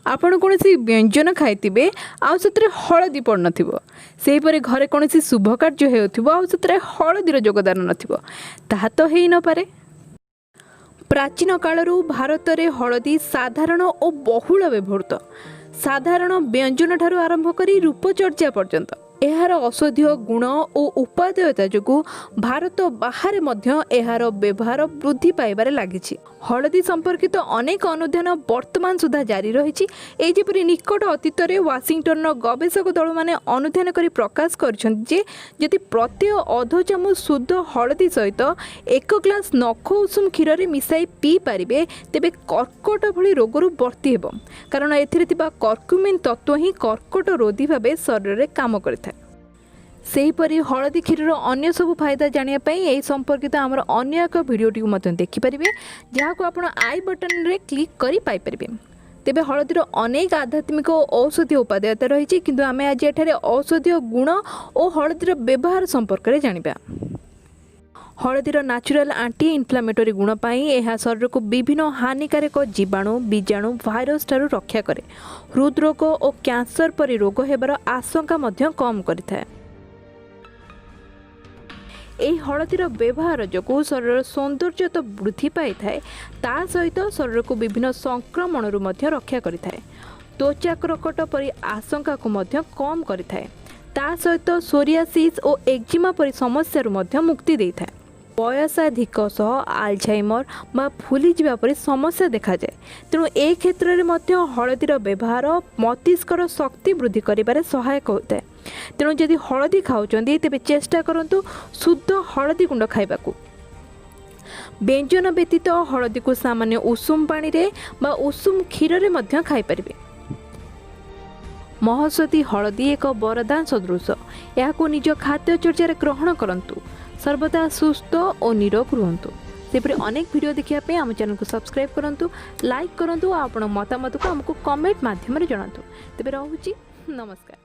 आपण कौन व्यंजन खाइबे आउ से हलदी पड़ नहींपरि घरे कौन शुभ कार्य होते हलदीर योगदान नहा तो हो न पारे। प्राचीन कालरू भारत में हलदी साधारण और बहुल व्यवहृत साधारण व्यंजन ठारू आरंभ कर रूपचर्चा पर्यंत एहार औषधीय गुण और उपादेयता जो भारत बाहर एहार व्यवहार वृद्धि पाइबार लगी। हलदी संपर्कित अनेक अनुधान वर्तमान सुधा जारी रही। जेपरि निकट अतीत में वाशिंगटन गवेषक दल मैंने अनुधान कर प्रकाश करते प्रत्येक अध चामच शुद्ध हलदी सहित 1 ग्लास नख उषुम क्षीर में मिसाई पी पारे तेबे कर्कट भली रोगरू बर्ती हेब कारण कर्क्यूमिन तत्व ही कर्कट रोधी भाव शरीर में काम करता। सेहीपरि हलदी क्षीर अन्य सब फायदा जानापी यही संपर्कित आमर अन्य एक भिडियोटी देखिपारे जहाँ को आप आई बटन रे क्लिक कर पाइपर। तेबे हलदीर अनेक आध्यात्मिक और औषधीय उपादेयता रही किंतु आम आज एठारे औषधीय गुण और हलदीर व्यवहार संपर्क में जानिबा। हलदीर नेचुरल एंटी इन्फ्लेमेटरी गुण पाई यह शरीर को विभिन्न हानिकारक जीवाणु बीजाणु भाइरस ठारू रक्षा करे। हृदरोग और कैंसर परि रोग हेबार आशंका मध्य कम करिथाए। यही हलदीर व्यवहार जो शरीर सौंदर्य तो वृद्धि पाई थाए ता सहित शरीर को विभिन्न संक्रमण रक्षा करिथाए। त्वचा कर्कट परि आशंका को मध्य कम करिथाए ता सहित सोरियासिस और एक्जिमा परि समस्या मुक्ति देइथाए। बयसाधिक आल्झाइमर बा फुली जावा परि समस्या देखा जाए तेणु ए क्षेत्र में हलदीर व्यवहार मस्तिष्कर शक्ति वृद्धि करिबारे सहायक होता है। तेणु जदि हलदी खाउचंदी तेबे चेष्टा करंतु शुद्ध हलदी गुंड खाइबाकू। व्यंजन व्यतीत हलदी को सामान्य उषुम पानी रे बा उषुम क्षीर रे मध्य खाइ परिबे। महौषधी हलदी एक वरदान सदृश याकू निज खाद्यचर्या ग्रहण करंतु सर्वदा सुस्थ और निरोग रुहंतु। सेपरि अनेक वीडियो देखिए आम चैनल को सब्सक्राइब करंतु लाइक करंतु और आपण मतामत को हमको कमेंट माध्यम रे जणातु। तेबे रहूची नमस्कार।